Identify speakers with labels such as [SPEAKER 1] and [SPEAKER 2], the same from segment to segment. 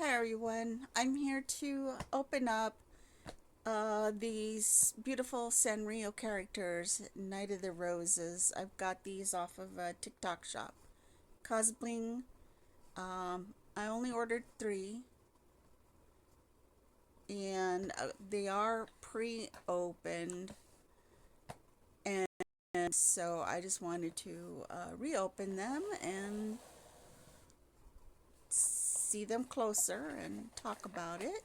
[SPEAKER 1] Hi everyone, I'm here to open up these beautiful sanrio characters, Night of the Roses. I've got these off of a TikTok shop. Kosbling, I only ordered three and they are pre-opened, and so I just wanted to reopen them and see them closer and talk about it.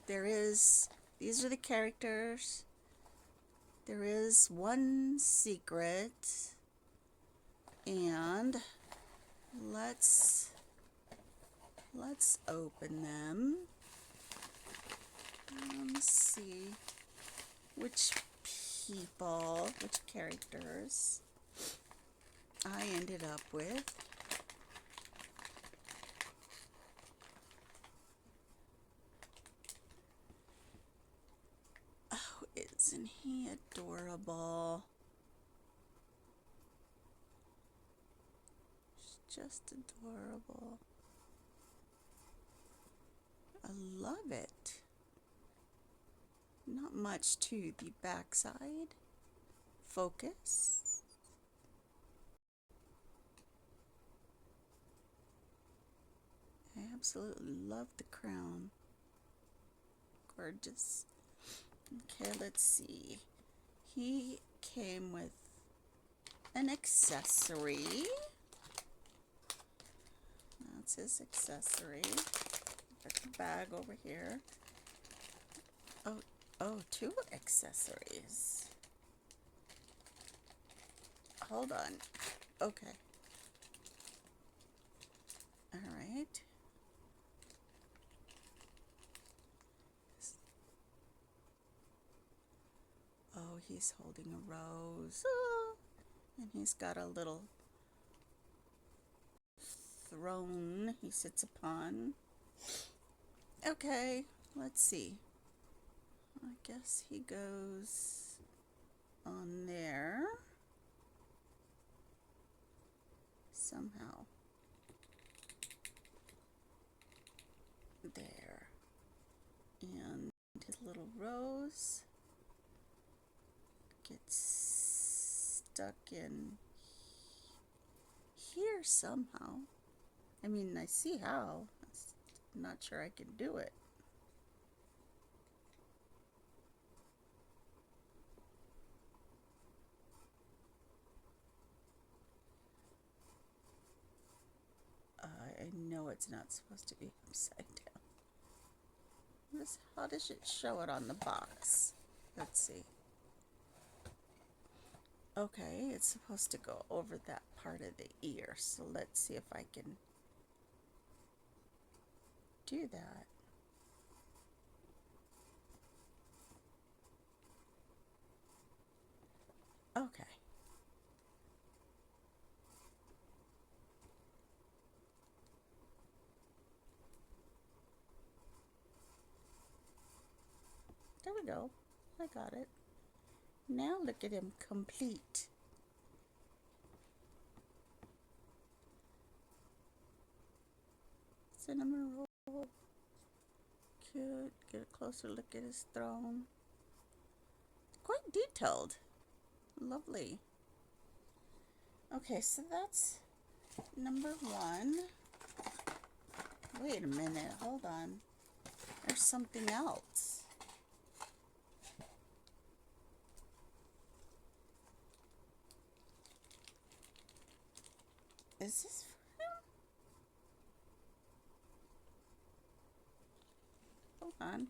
[SPEAKER 1] These are the characters. There is one secret, and let's open them. Let's see which which characters I ended up with. Isn't he adorable? He's just adorable. I love it. Not much to the backside. Focus. I absolutely love the crown. Gorgeous. Okay, let's see. He came with an accessory. That's his accessory. Put the bag over here. Oh, two accessories. Hold on. Okay. All right. Oh, he's holding a rose. Oh, and he's got a little throne he sits upon. Okay, let's see. I guess he goes on there somehow. There. And his little rose gets stuck in here somehow. I mean, I see how. I'm not sure I can do it. I know it's not supposed to be upside down. How does it show it on the box? Let's see. Okay, it's supposed to go over that part of the ear, so let's see if I can do that. Okay. There we go. I got it. Now look at him complete. Cinnamon roll. Cute. Get a closer look at his throne. Quite detailed. Lovely. Okay, so that's number one. Wait a minute. Hold on. There's something else. Is this for him? Hold on.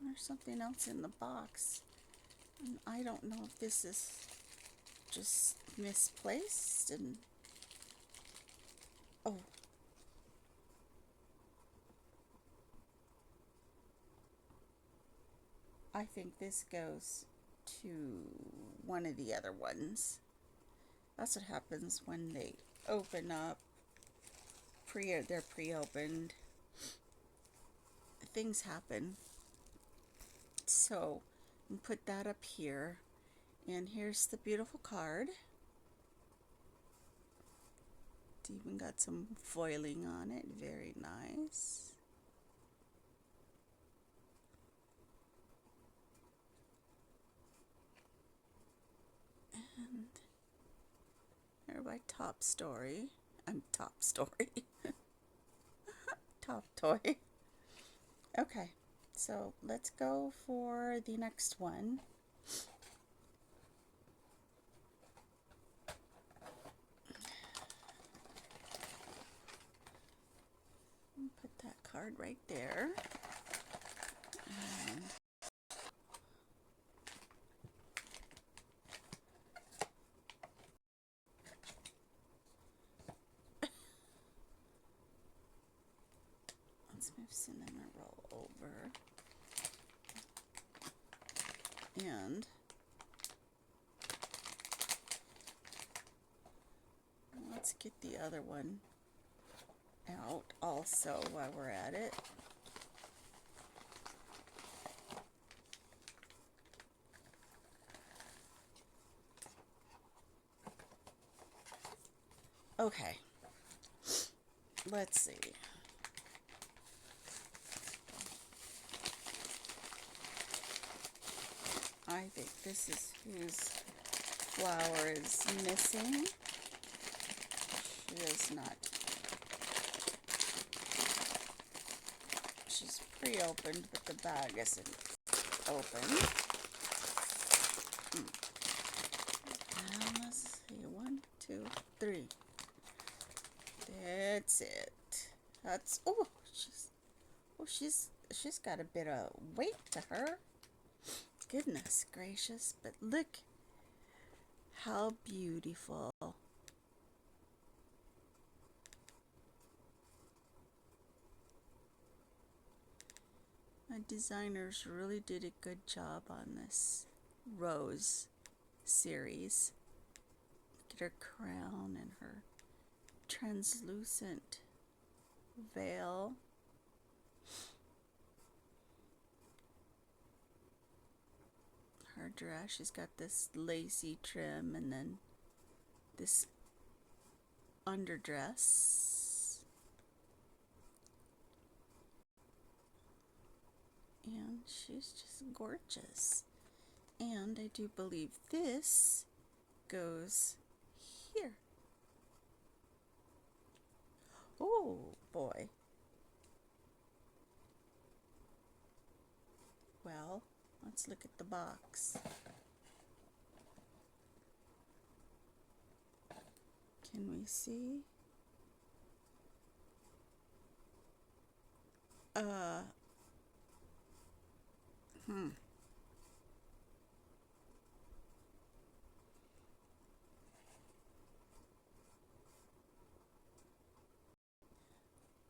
[SPEAKER 1] There's something else in the box. And I don't know if this is just misplaced and... Oh. I think this goes to one of the other ones. That's what happens when they open up. They're pre-opened. Things happen. So, put that up here. And here's the beautiful card. It's even got some foiling on it. Very nice. And here by Top Story. Top Story. Top Toy. Okay, so let's go for the next one. Put that card right there. And let's move cinnamon roll over. And let's get the other one out also while we're at it. Okay, let's see. I think this is whose flower is missing. She is not. She's pre-opened, but the bag isn't open. Let's see, 1, 2, 3. That's it. That's she's got a bit of weight to her. Goodness gracious, but look how beautiful. My designers really did a good job on this rose series. Look at her crown and her translucent veil. Her dress, she's got this lacy trim and then this underdress. And she's just gorgeous. And I do believe this goes here. Oh boy. Well, let's look at the box. Can we see?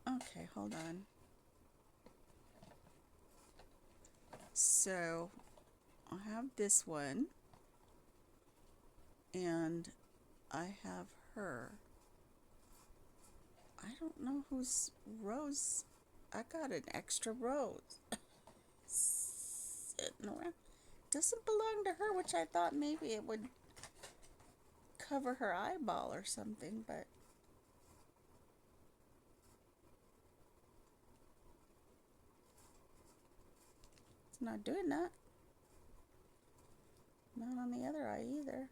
[SPEAKER 1] Okay, hold on. So, I have this one, and I have her. I don't know whose rose. I got an extra rose sitting around. Doesn't belong to her, which I thought maybe it would cover her eyeball or something, but it's not doing that. Not on the other eye either.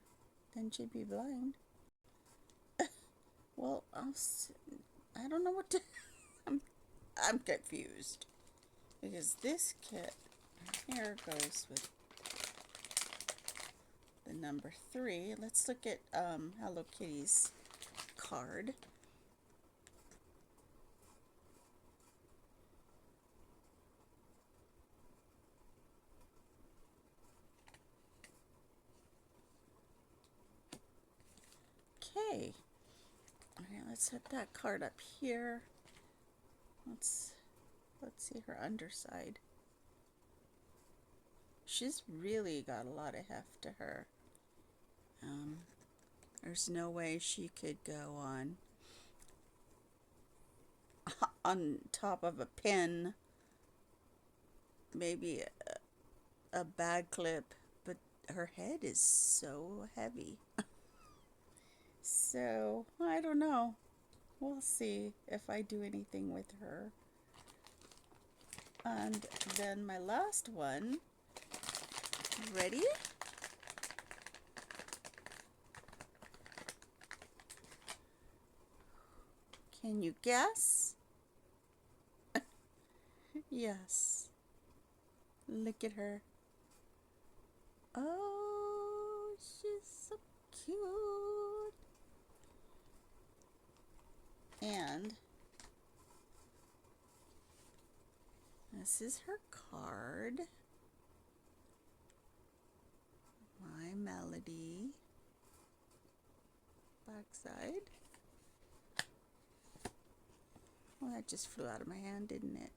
[SPEAKER 1] Then she'd be blind. Well, I don't know what to. I'm confused because this kit here goes with the number 3. Let's look at Hello Kitty's card. Okay. Alright, let's set that card up here. Let's see her underside. She's really got a lot of heft to her. There's no way she could go on top of a pin, maybe a bag clip, but her head is so heavy. So, I don't know. We'll see if I do anything with her. And then my last one. Ready? Can you guess? Yes. Look at her. Oh, she's so cute. And this is her card. My Melody. Backside. Well, that just flew out of my hand, didn't it?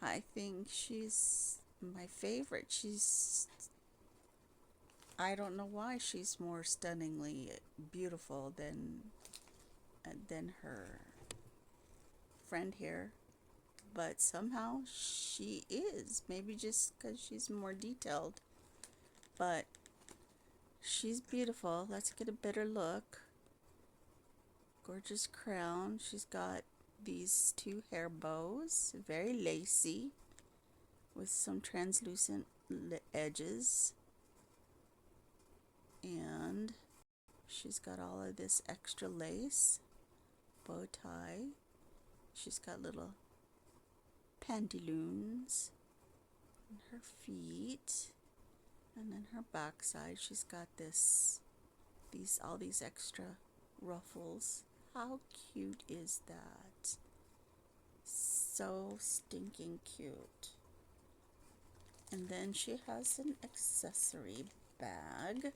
[SPEAKER 1] I think she's my favorite. I don't know why she's more stunningly beautiful than her friend here, but somehow she is. Maybe just because she's more detailed, but she's beautiful. Let's get a better look. Gorgeous crown. She's got these two hair bows, very lacy, with some translucent edges. And she's got all of this extra lace, bow tie. She's got little pantaloons on her feet, and then her backside she's got all these extra ruffles. How cute is that? So stinking cute. And then she has an accessory bag.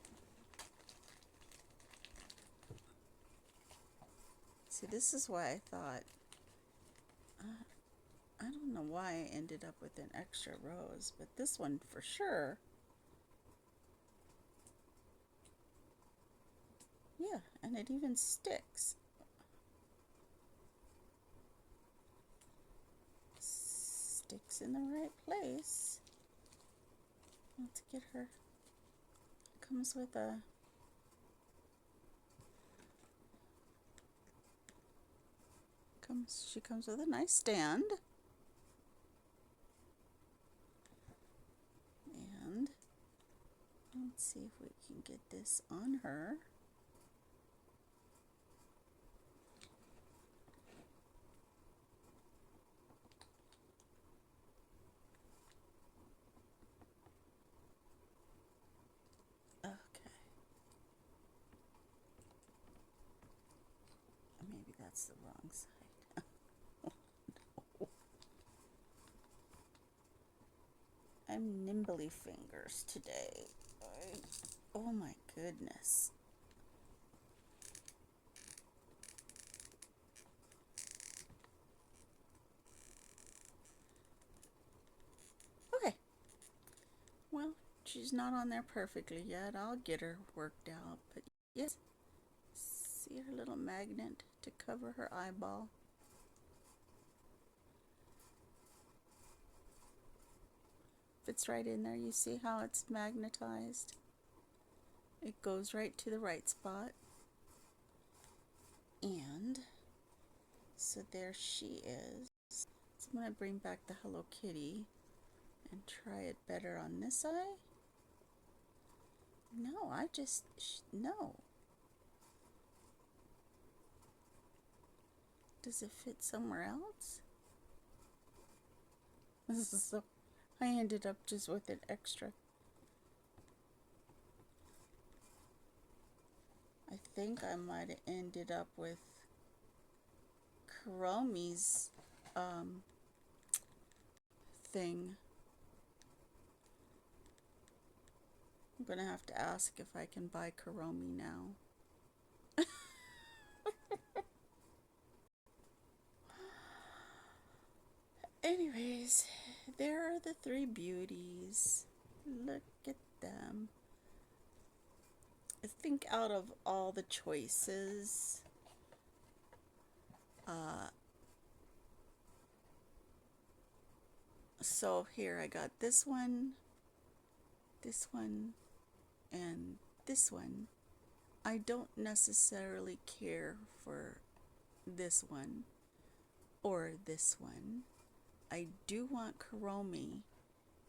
[SPEAKER 1] See, this is why I thought, I don't know why I ended up with an extra rose, but this one for sure. Yeah, and it even sticks. Sticks in the right place. Let's get her. Comes with a she comes with a nice stand. And let's see if we can get this on her. Okay. Maybe that's the wrong side. I'm nimbly fingers today. Oh my goodness. Okay. Well, she's not on there perfectly yet. I'll get her worked out. But yes, see her little magnet to cover her eyeball. Fits right in there. You see how it's magnetized? It goes right to the right spot. And so there she is. So I'm going to bring back the Hello Kitty and try it better on this eye. No, no. Does it fit somewhere else? This is so, I ended up just with an extra. I think I might have ended up with Kuromi's thing. I'm gonna have to ask if I can buy Kuromi now. Anyways, there are the three beauties. Look at them. I think out of all the choices, so here I got this one, and this one. I don't necessarily care for this one or this one. I do want Kuromi,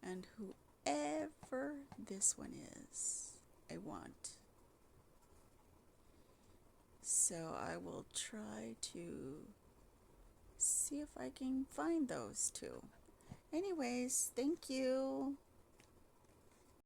[SPEAKER 1] and whoever this one is, I want. So I will try to see if I can find those two. Anyways, thank you.